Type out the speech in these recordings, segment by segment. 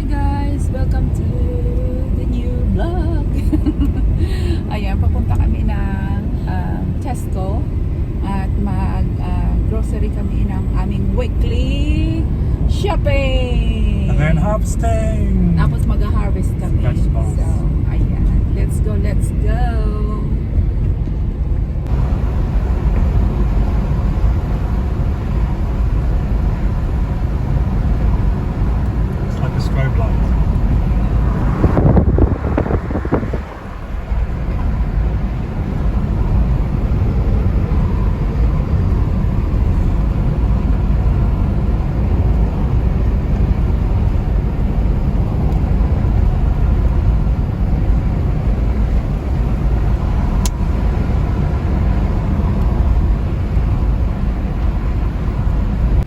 Hi guys! Welcome to the new vlog! Ayan, papunta kami ng Tesco at mag-grocery kami ng aming weekly shopping! And then harvesting! Tapos mag-harvest kami. Vegetables. So, ayan. Let's go, let's go! It's like a strobe light.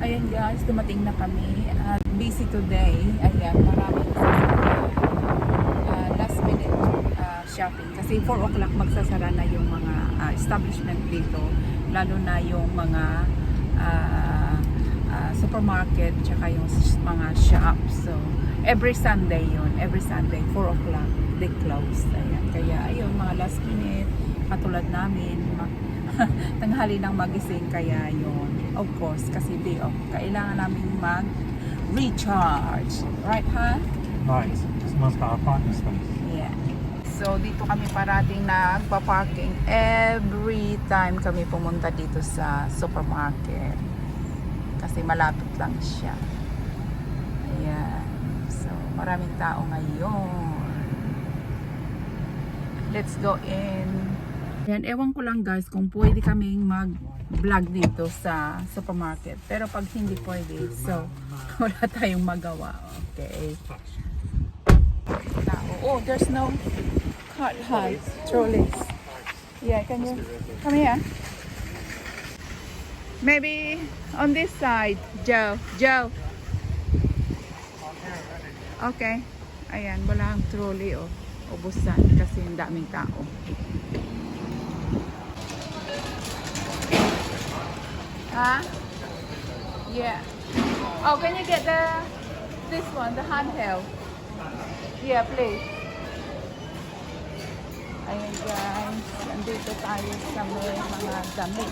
Ayan guys, dumating na kami at busy today. Ayan, maraming last minute shopping kasi 4 o'clock magsasara na yung mga establishment dito, lalo na yung mga supermarket tsaka yung mga shops. So every Sunday yun, every Sunday 4 o'clock they close. Ayan, kaya ayun, mga last minute katulad namin tanghali nang magising, kaya yun, of course, kasi day off, kailangan namin mag-recharge, right ha? Right. Smells like a parking space. Yeah. So dito kami parating nagpa-parking every time kami pumunta dito sa supermarket kasi malapit lang siya. Ayan. So maraming tao ngayon. Let's go in. Yan, ewan ko lang guys kung pwede kaming mag-vlog dito sa supermarket. Pero pag hindi pwede, so wala tayong magawa. Okay. Oh, there's no cart high trolleys. Yeah, can you come here? Maybe on this side, Joe. Joe. Okay. Ayan, wala ang trolley oh. Ubusan kasi ang daming tao. Huh? Yeah. Oh, can you get this one, the handheld? Yeah, please. Ayan guys, nandito tayo sa may mga damit.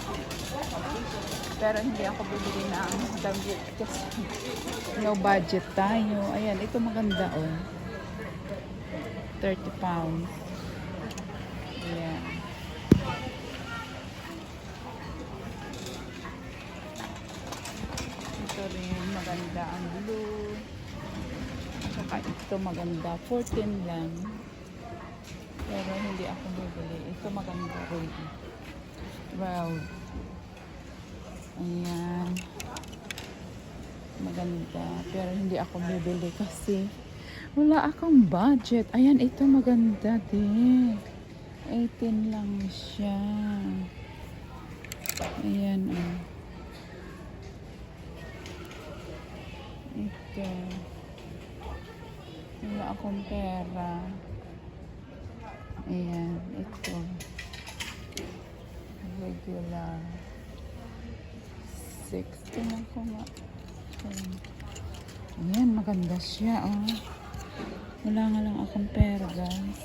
Pero hindi ako bibili ng damit kasi no budget tayo. Ayan, ito maganda oh. 30 pounds. Yeah. Ito rin maganda ang blue. Saka ito maganda, 14 lang. Pero hindi ako bibili. Ito maganda rin. 12. Ayan. Maganda. Pero hindi ako bibili kasi wala akong budget. Ayan, ito maganda din. 18 lang siya. Ayan, oh. Ito. Wala akong pera. Ayan, ito. Regular. 16 ako nga. Ayan, maganda siya, oh. Wala nga lang akong pera, guys.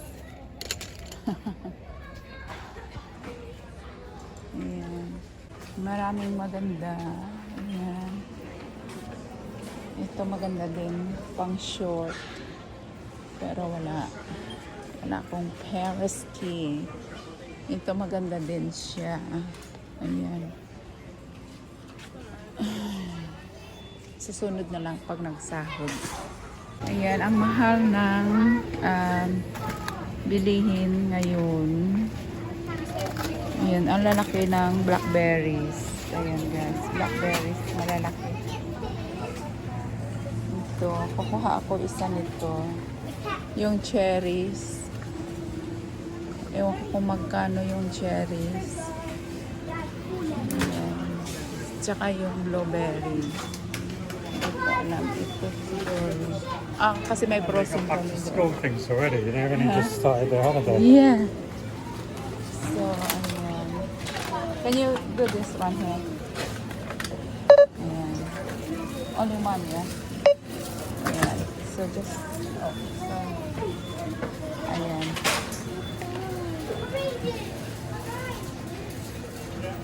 Ayan. Maraming maganda. Ayan. Ito maganda din, pang short. Pero wala akong Paris key. Ito maganda din siya. Ayan. Susunod na lang pag nagsahod. Ayan, ang mahal ng bilihin ngayon. Ayan, ang lalaki ng blackberries. Ayan guys, blackberries, malalaki. Ito, kukuha ako isa nito. Yung cherries. Ewan ko kung magkano yung cherries. Ayan. Tsaka yung blueberry. Hindi ko alam. Ito siguro. Kasi may frozen Got back kami to doon. school things already. They only just started their holiday. Yeah. So, ayan. Can you do this one here? Ayan. Only one, yeah? Ayan. So just, oh, so, ayan.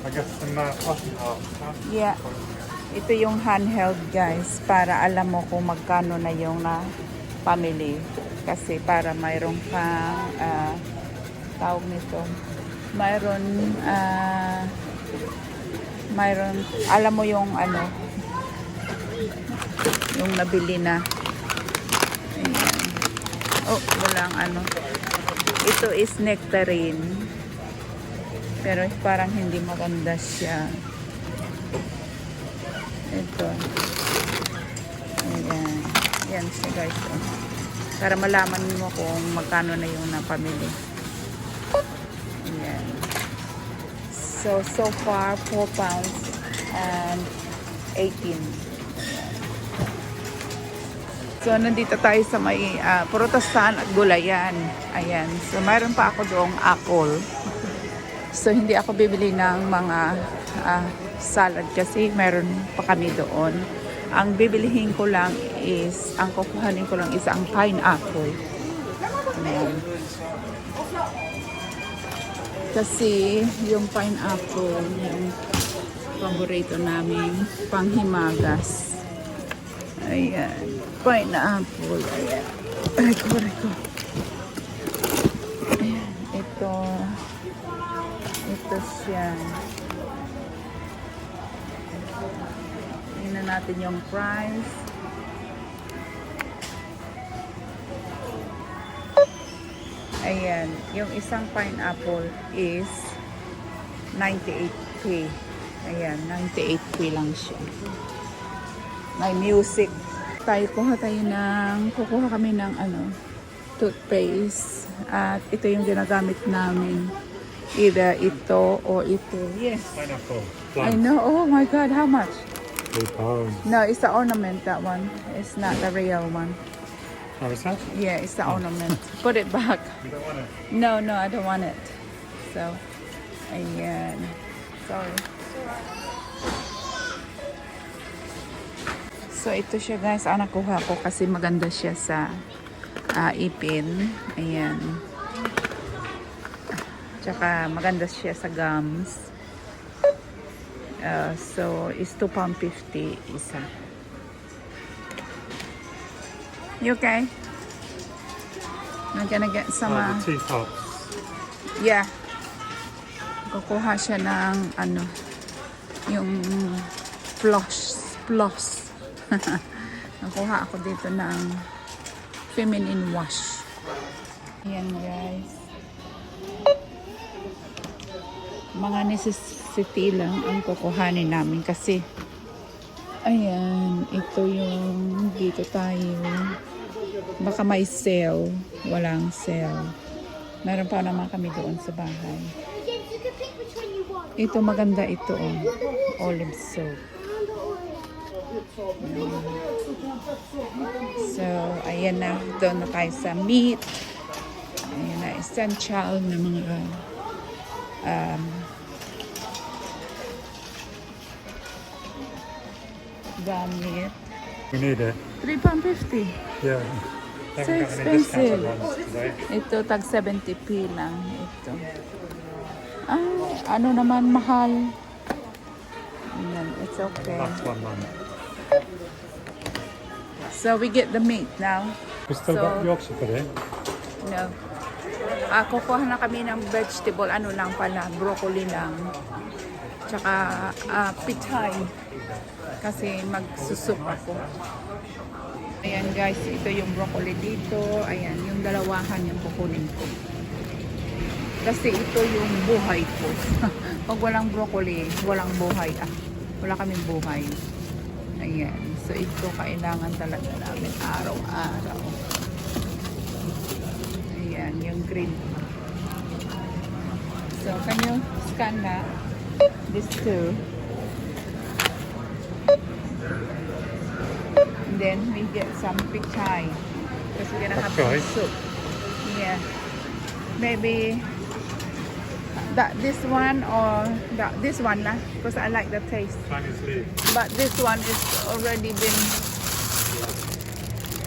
I guess some cotton halves. Yeah. Ito yung handheld guys, para alam mo kung magkano na yung na pamili. Kasi para mayroon kang, tawag nito, mayroon, alam mo yung ano, yung nabili na. Ayan. Oh, walang ano. Ito is nectarine. Pero parang hindi maganda siya. Ito. Ayan. Ayan siya guys. Oh. Para malaman mo kung magkano na yung napamili. Ayan. So far, 4 pounds and 18. So, nandito tayo sa may prutastan at gulayan. Ayan. So, mayroon pa ako doong apple. So, hindi ako bibili ng mga salad kasi mayroon pa kami doon. Ang bibilihin ko lang is, ang kukuhanin ko lang is ang pineapple. Ayan. Kasi yung pineapple, yung paborito namin panghimagas. Ayan. Pineapple. Ayan. Reko. Ayan. Ito siya. Tingnan natin yung price. Ayan. Yung isang pineapple is 98p. Ayan. 98p lang siya. May music. Kukuha kami ng toothpaste. At ito yung ginagamit namin. Either ito or ito. Yes. Pineapple. I know. Oh my God, how much? 3 pounds. No, it's the ornament, that one. It's not the real one. Oh, is that? Yeah, it's the ornament. Put it back. You don't want it? No, I don't want it. So, ayan. Sorry. So, ito siya guys. Nakuha ko kasi maganda siya sa ipin. Ayan. Tsaka maganda siya sa gums. So, it's £2.50 isa. You okay? I'm gonna get some... the teapots. Yeah. Kukuha siya ng yung floss. Nakuha ako dito ng feminine wash. Ayan guys. Mga necessity lang ang kukuhanin namin kasi ayan, ito yung dito tayo. Baka may sale. Walang sale. Meron pa naman kami doon sa bahay. Ito maganda ito. Olive soap. So, ayan na. Doon na tayo sa meat. Ayan na. Essential na mga gamit. We need it. £3.50. Yeah. So Haven't got any expensive. discounted ones today. Ito, tag 70p lang. Ito. Ano naman, mahal. Ayan, it's okay. Last 1 month. So, we get the meat now. We still So- got Yorkshire pudding. No. Kukuha na kami ng vegetable. Ano lang pala, broccoli lang. Tsaka, pitay. Kasi magsusup ako. Ayan guys, ito yung broccoli dito. Ayan, yung dalawahan yung kukunin ko. Kasi ito yung buhay ko. Pag walang broccoli, walang buhay. Wala kaming buhay. Ayan. So ito kailangan talaga namin araw-araw. Ayan, yung green. So, can you scan that? These two. And then we get some pichay. Because we're gonna have some Pichay? soup. Yeah. Maybe this one or this one lah. Because I like the taste. Chinese leaf. But this one is already been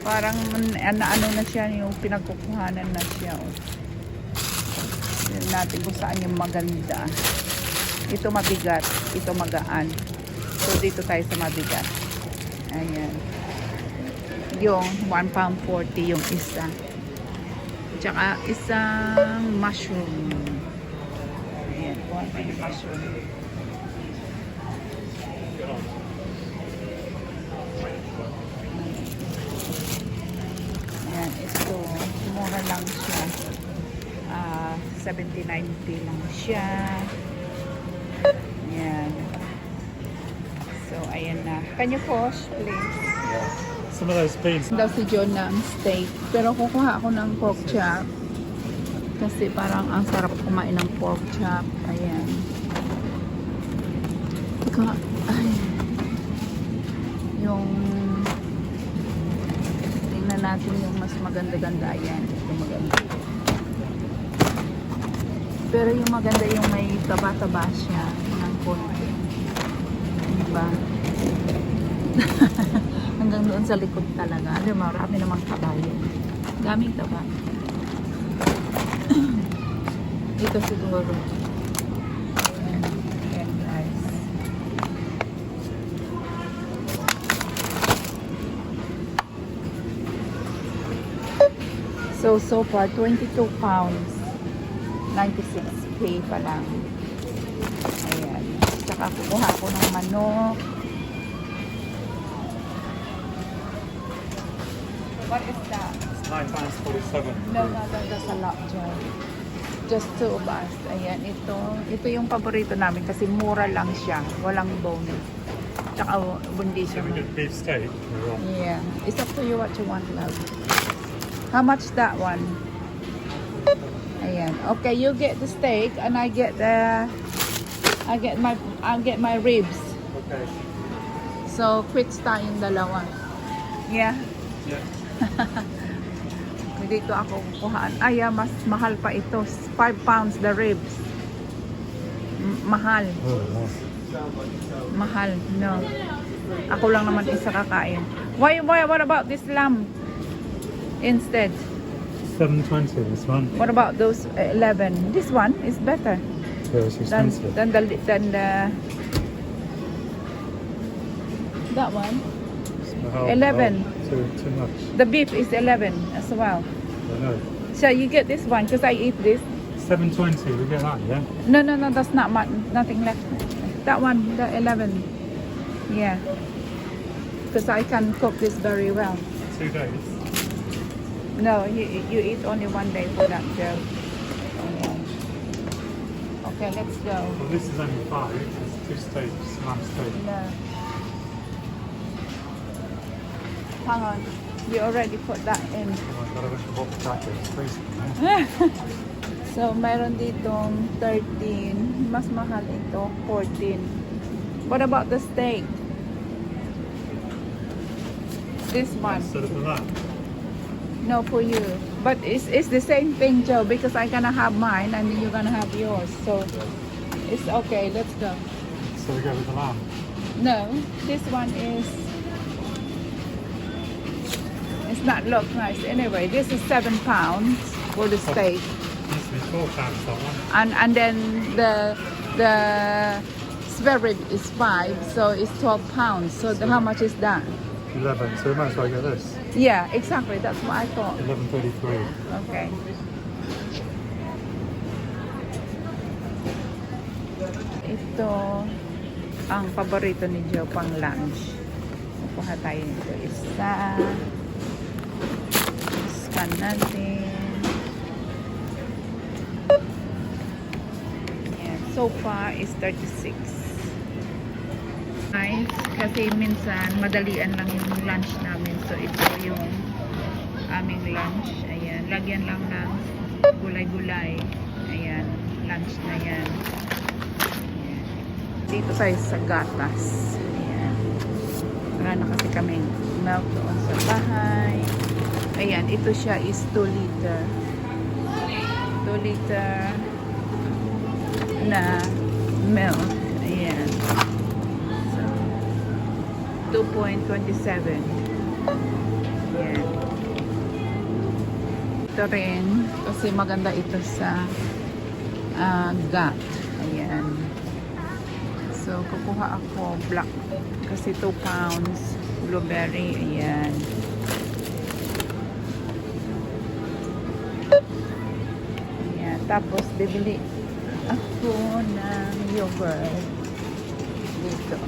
Parang ano na siya, yung pinagkukuhanan na siya. Oh. Tignan natin kung saan yung maganda. Ito mabigat, ito magaan. So dito tayo sa mabigat. Ayan. Yung 1 pound 40 yung isa. Tsaka isang mushroom. Ayan, kuha pa yung mushroom. Ayan, ito. Mura lang siya. 79p lang siya. Ayan. So, ayan na. Can you pause, please? Some of those beans. Daw si John ng steak. Pero kukuha ako ng pork chop. Kasi parang ang sarap kumain ng pork chop. Ayan. Ay. Yung tingnan natin yung mas maganda-ganda. Ayan. Ito maganda. Pero yung maganda yung may taba-taba siya ng konti. Diba? Hanggang doon sa likod talaga. Alam mo, marami namang kabayo. Daming taba. Ito siguro. Ayan. Ayan guys. So far, 22 pounds. 96p pa lang. Ayan. Tsaka kukuha ko ng manok. What is that? It's £9.47. No, that's a lot, Joe. Just two of us. Ayan, ito yung paborito namin kasi mura lang siya. Walang bonus. Tsaka bundi So siya. we get beef steak. We're on. Yeah. It's up to you what you want, love. How much that one? Ayan. Okay, you get the steak and I get my ribs. Okay. So, quits tayong dalawa. Yeah. Yeah. Dito ako kukuhaan. Ay, mas mahal pa ito. 5 pounds the ribs. Mahal. Oh, nice. Mahal. No. Ako lang naman isa kakain. Why, what about this lamb instead? $7.20 this one. What about those 11? This one is better Yeah, it's than expensive. that one. Oh, 11. Too much. The beef is 11 as well. I know. So you get this one because I eat this. $7.20. We get that, yeah. No, that's not much. Nothing left. That one, the 11. Yeah. Because I can cook this very well. 2 days. No, you eat only one day for that, Joe. Yeah. Okay, let's go. Well, this is only 5. It's 2 steaks, lamb steak. No. Hang on. You already put that in. Oh my god, I went to bought the jacket. It's freezing, man. So, mayroon ditong 13. Mas mahal ito, 14. What about the steak? This one. Instead of the lamb. No, for you. But it's the same thing, Joe, because I'm gonna have mine and you're gonna have yours. So, it's okay. Let's go. So we go with the lamb. No, this one is... It's not look nice. Anyway, this is 7 pounds for the steak. It used to be £4, that one. And then the spare rib is 5, so it's 12 pounds. So how much is that? 11. So we might as well get this. Yeah, exactly. That's what I thought. 11.33. Okay. Ito ang paborito ni Joe pang lunch. Kukuha tayo nito. Isa. Scan natin. Yan. So far is 36. Nice. Kasi minsan madalian lang yung lunch namin. So ito yung aming lunch. Ayan. Lagyan lang ng gulay-gulay. Ayan. Lunch na yan. Ayan. Dito tayo sa gatas. Ayan. Wala na kasi kaming milk doon sa bahay. Ayan. Ito siya is 2 liter. 2 liter na milk. Ayan. 2.27. Yan. ito rin kasi maganda ito sa gut. Ayan. So, kukuha ako black kasi 2 pounds blueberry. Ayan. Ayan. Tapos, bibili ako ng yogurt dito.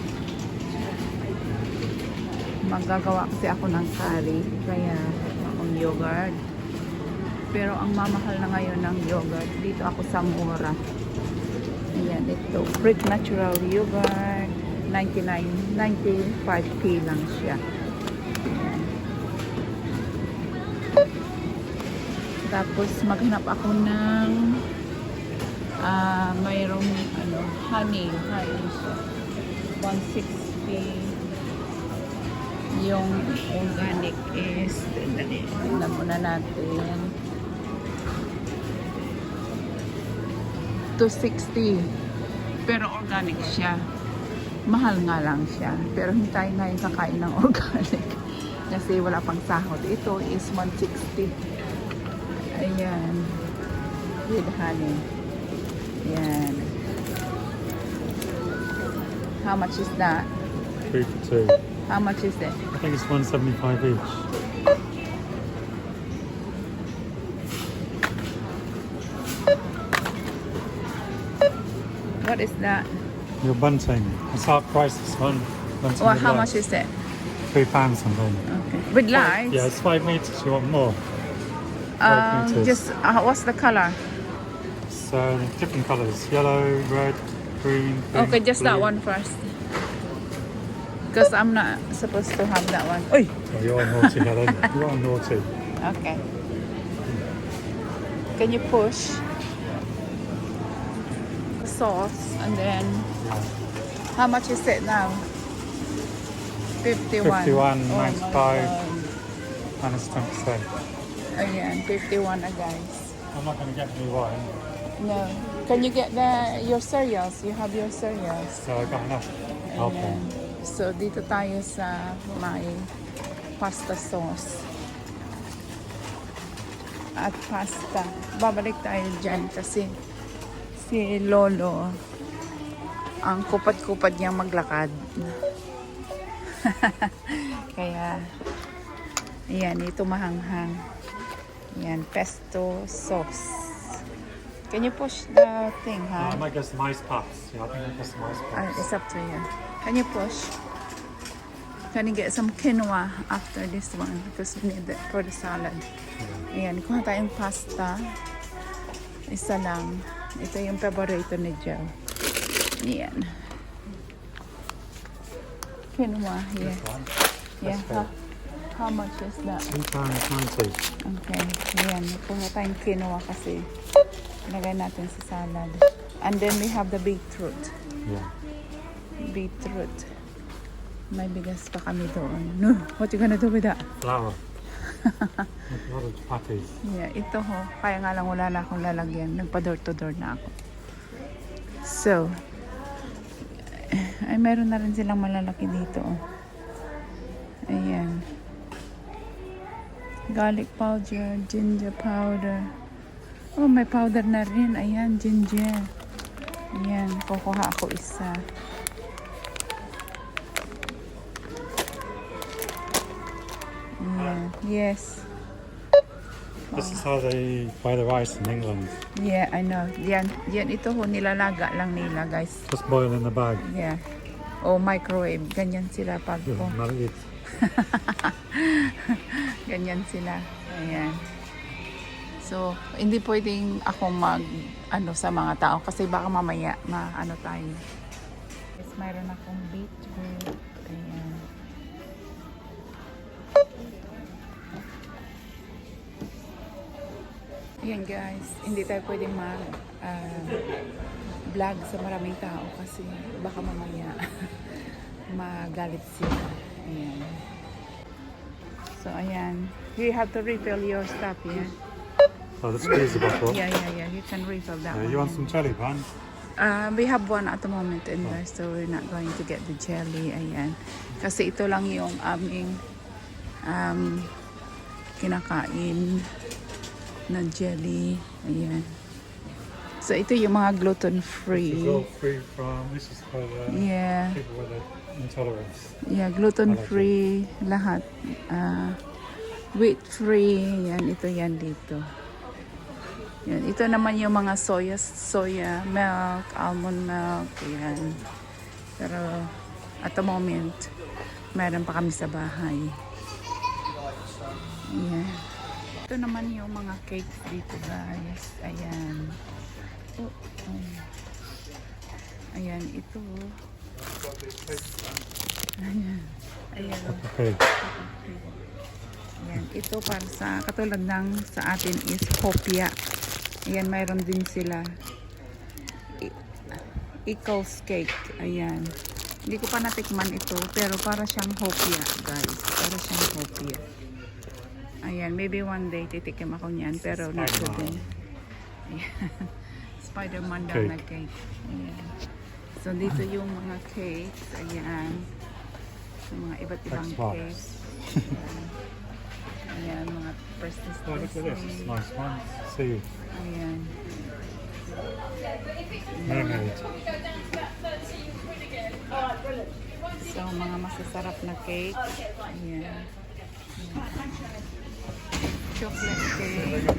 Magagawa kasi ako ng curry. Kaya, akong yogurt. Pero ang mamahal na ngayon ng yogurt, dito ako sa mura. Ayan, ito. Greek Natural Yogurt. 95p lang siya. Ayan. Tapos, maghanap ako ng mayroong honey. Honey siya. 160. Yung organic is, tingnan muna natin. 260. Pero organic siya. Mahal nga lang siya. Pero hindi tayo ngayon kakain ng organic. Kasi wala pang sahod. Ito is 160. Ayan. With honey. Ayan. How much is that? 3 for 2. How much is it? I think it's 175 each. What is that? Your bunting. It's half price this one. Bunting Well, with how lights. much is it? £3 something. Okay. With lights? Yeah, it's 5 meters. You want more? 5 meters. Just what's the color? So different colours: yellow, red, green. Pink, Okay, just that blue. one first. Because I'm not supposed to have that one. Oy! Oh, you are naughty, Helen. You are naughty. Okay. Can you push sauce and then Yeah. how much is it now? 51. 51, Oh my 95. God. And it's 10%. Ayan, 51 na guys. I'm not going to get any wine, No. Can you get your cereals? You have your cereals. so I got enough. Okay. Ayan. So, dito tayo sa may pasta sauce. At pasta. Babalik tayo dyan kasi si Lolo, ang kupad-kupad niyang maglakad. Kaya, ayan, ito mahanghang. Ayan, pesto sauce. Can you push the thing, I huh? might get some ice pops. Yeah, I think I'll get some ice pops. It's up to you. Can you push? Can you get some quinoa after this one? Because we need it for the salad. Ayan, kuha tayong pasta. Isa lang. Ito yung paborito ni Joe. Ayan. Quinoa, yes. This one. Yeah. That's fair. How much is that? £2.90. Okay. Ayan, kuha tayong quinoa kasi ilagay natin sa salad. And then we have the beetroot. Yeah. Beetroot. May bigas pa kami doon. No, what you gonna do with that? Flour. Make a lot of patties. Yeah, ito ho. Kaya nga lang wala na akong lalagyan. Nagpa-door to door na ako. So, ay meron na rin silang malalaki dito. Oh. Ayan. Garlic powder, ginger powder. Oh, may powder na rin. Ayan, ginger. Ayan, kukuha ako isa. Ayan, yes. This is how they buy the rice in England. Yeah, I know. Yan ito ho, nilalaga lang nila, guys. Just boil in the bag. Yeah. O microwave. Ganyan sila pag Yeah, maliit. ganyan sila. Ayan. So, hindi pwedeng ako sa mga tao kasi baka mamaya tayo. Yes, mayroon akong beetroot. Ayan. Ayan guys, hindi tayo pwedeng vlog sa maraming tao kasi baka mamaya magalit sila. Ayan. So, ayan. You have to refill your stuff, yeah? Oh, the squeeze bottle. Yeah. You can refill that one. You want some jelly, man? We have one at the moment in there, so we're not going to get the jelly. Ayan. Kasi ito lang yung aming kinakain. na jelly. Ayan. So, ito yung mga This is all gluten-free. free from. This is for the Yeah. people with intolerance. Yeah, gluten-free lahat. Wheat-free. Yan, ito yan dito. Yan, ito naman yung mga soya milk, almond milk. Yan. Pero, at the moment, meron pa kami sa bahay. Yan. Ito naman yung mga cakes dito, guys. Ayan. Oh, oh. Ayan, ito. Ayan. Ayan. Okay. Ayan, ito para sa, katulad ng sa atin is hopia. Ayan, mayroon din sila. Eccles cake. Ayan. Hindi ko pa natikman ito, pero para siyang hopia, guys. Para siyang hopia. Ayan, maybe one day titikim ako niyan, pero not today. Ayan. Spider-Man daw na cake. Ayan. So, dito yung mga cakes. Ayan. Yung mga iba't ibang Xbox. cakes. Ayan, mga Prestige. Oh, look at this. It's a nice one. See, Ayan. mermaid. So, mga masasarap na cake. Ayan. Chocolate cake.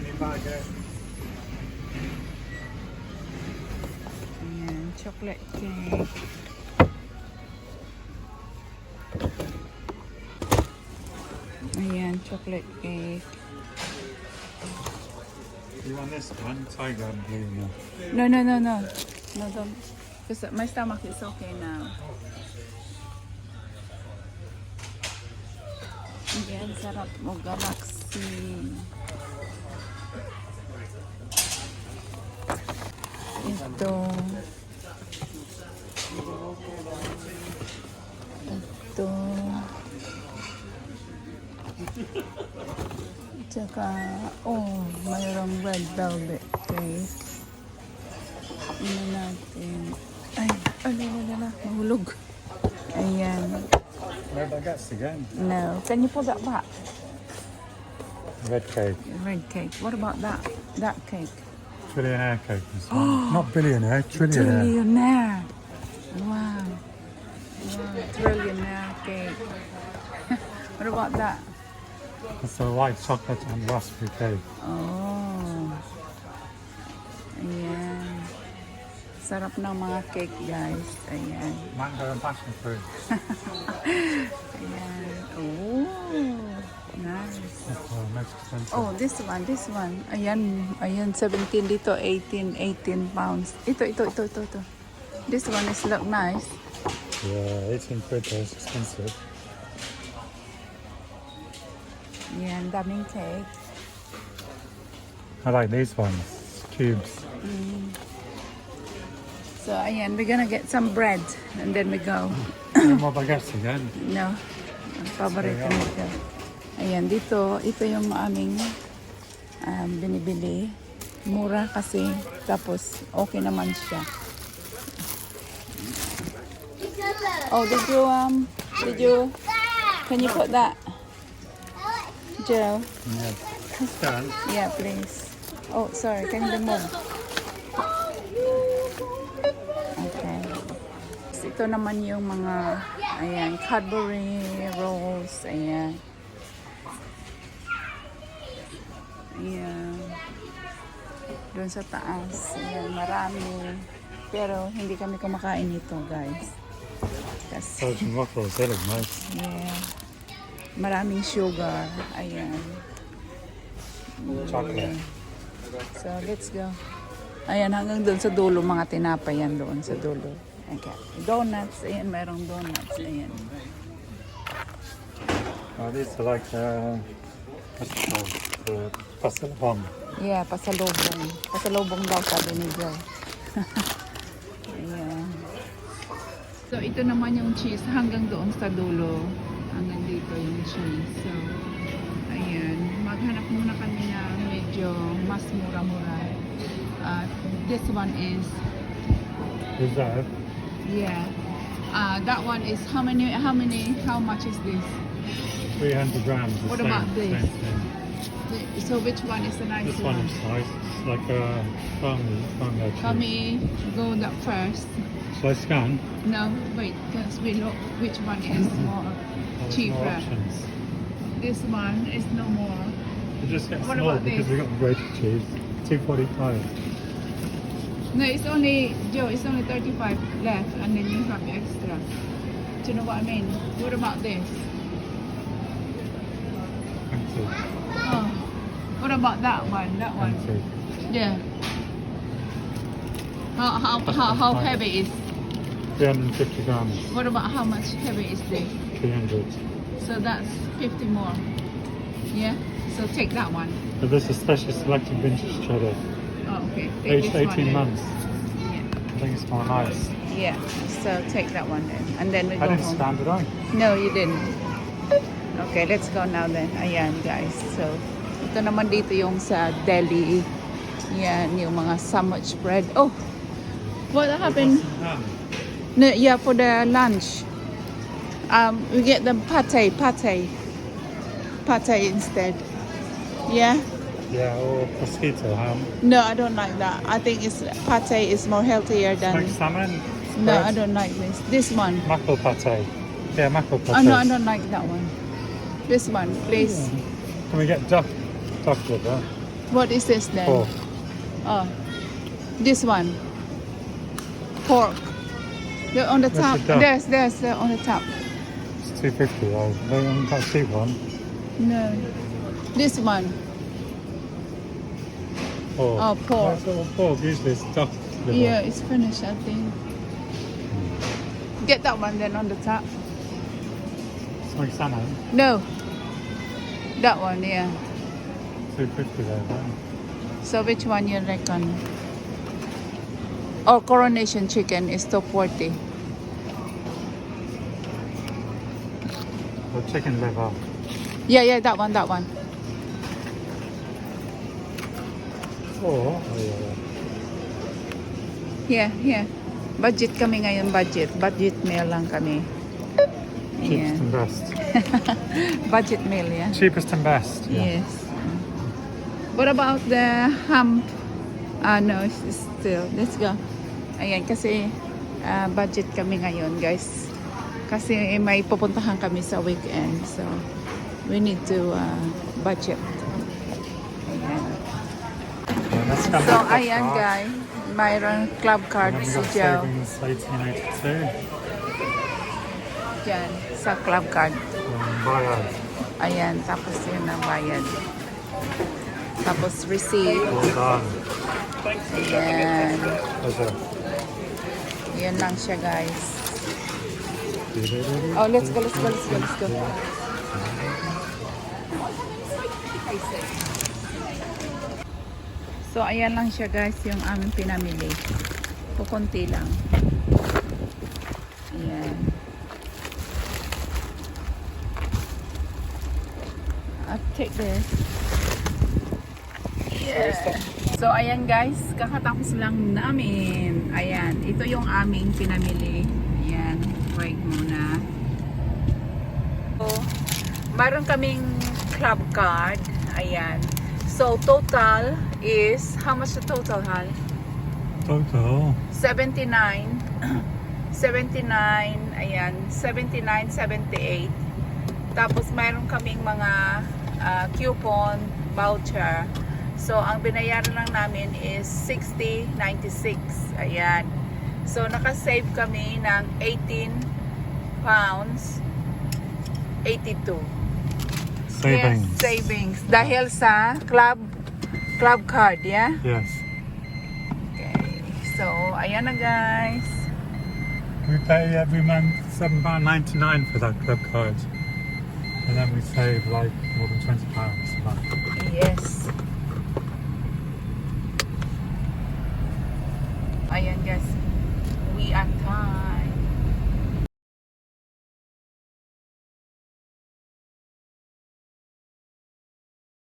Ayan, chocolate cake. Ayan, chocolate cake. You want this one? Tiger blue now. No, no, no, no. No, don't. Because my stomach is okay now. Ayan, sarap mo, Galaxy. Ito. Ito. Tsaka, oh, mayroong red velvet cake. Ano natin? Ay, alala, mahulog. Ayan. No baguettes again. No. Can you pull that back? Red cake. Red cake. What about that? That cake? Trillionaire cake. This one. Not billionaire, trillionaire. Trillionaire. Wow. Wow. Trillionaire cake. What about that? It's a white chocolate and raspberry cake. Oh. Ayan. Sarap ng mga cake, guys. Ayan. Mango and passion fruit. Ayan. Oh. Nice. That's the most expensive. Oh, this one. Ayan, 17 dito, 18 pounds. Ito. This one is look nice. Yeah, 18 quid though, it's expensive. Ayan, daming cake. I like these ones. Cubes. So, ayan, we're gonna get some bread and then we go. No more baguettes again. No, ang paborito nito. Ayan, dito, ito yung aming binibili. Mura kasi, tapos okay naman siya. Oh, can you put that? Joe? Yeah. Scan. Yeah, please. Oh, sorry, can you move? Okay. So, ito naman yung mga, ayan, Cadbury rolls, ayan. Ayan. Doon sa taas, ayan, marami. Pero hindi kami kumakain nito, guys. Kasi, Belgian waffles, they look nice. yeah. Maraming sugar. Ayan. Chocolate. So, let's go. Ayan, hanggang doon sa dulo, mga tinapay yan doon sa dulo. Okay. Donuts. Ayan, mayroong donuts. Ayan. Oh, these are like, what's it called? Pasalong. Yeah, pasalubong. Pasalubong daw, sabi ni Joe. Ayan. So, ito naman yung cheese hanggang doon sa dulo. Hanggang dito yung cheese. So, ayan. Maghanap muna kami na medyo mas mura-mura. This one is, Is that? yeah. That one is, how much is this? 300 grams. the What same- about this? same thing. So which one is the nice This one is nice. It's like a family cheese. Kami go that first. Shall I scan? No, wait, because we look which one is more There's cheaper. more options. This one is no more. You just get What small about because this? we got grated cheese. $2.45. No, it's only, Joe, it's only 35 left and then you have extra. Do you know what I mean? What about this? Thank you. Oh, what about that one? That one? Thank you. Yeah. How heavy is? 350 grams. What about how much heavy is this? 300. So that's 50 more. Yeah. So take that one. But this is specially selected vintage cheddar. Oh, okay. Take Aged this one 18 then. months. Yeah. I think it's more nice. Yeah. So take that one then, and then we I go didn't home. scan, did I? No, you didn't. Okay, let's go now then. Ayan, guys. So, ito naman dito yung sa deli. Yan, yung mga sandwich bread. Oh, what happened? No, yeah, for the lunch. We get the pate instead. Yeah. Yeah, or mosquito ham. No, I don't like that. I think it's pate is more healthier than. Smoked salmon. No, I spread, don't like this. This one. Mackerel pate. Yeah, mackerel pate. Oh no, I don't like that one. This one, please. Can we get duck liver? What is this then? Pork. Oh, this one. Pork. The on the Where's top. the duck? There's the on the top. It's $2.50 though. No one can't see one. No. This one. Pork. Oh, pork. That's all pork. Usually it's duck liver. Yeah, it's finished, I think. Get that one then on the top. Smoked salmon. No. That one, yeah. $2.50 there. So which one you reckon? Or coronation chicken is $2.40. Or chicken liver. Yeah, that one. Or Yeah. Budget kami ngayon, budget. Budget meal lang kami. cheapest Yeah. and best. Budget meal, yeah. Cheapest and best. Yeah. Yes. What about the ham? No, it's still. Let's go. Ayan, kasi budget kami ngayon, guys. Kasi may pupuntahan kami sa weekend. So, we need to budget. Ayan. Yeah, let's come So, back to ayan, that. guys. Mayroon club card And then we si got Joe. savings 1882. Diyan, sa club card. Bayad. Ayan, tapos yun ang bayad. Tapos receipt. Well done. Ayan. Pleasure. Yan lang siya, guys. Oh, let's go. So, ayan lang siya, guys, yung aming pinamili. Kukunti lang. Ayan. I'll take this. Yeah. So, ayan, guys. Kakatapos lang namin. Ayan. Ito yung aming pinamili. Ayan. Wait muna. So, mayroon kaming club card. Ayan. So, total is, how much the total, Hal? Total. 79. 79, ayan. 79, 78. Tapos, mayroon kaming mga coupon, voucher. So, ang binayaran lang namin is 60.96. Ayan. So, nakasave kami ng 18 pounds 82. Savings. Yes, savings. Dahil sa club card, yeah? Yes. Okay. So, ayan na, guys. We pay every month £7.99 for that club card. And then we save like more than £20 a month. Yes. Ayan, guys. We are done.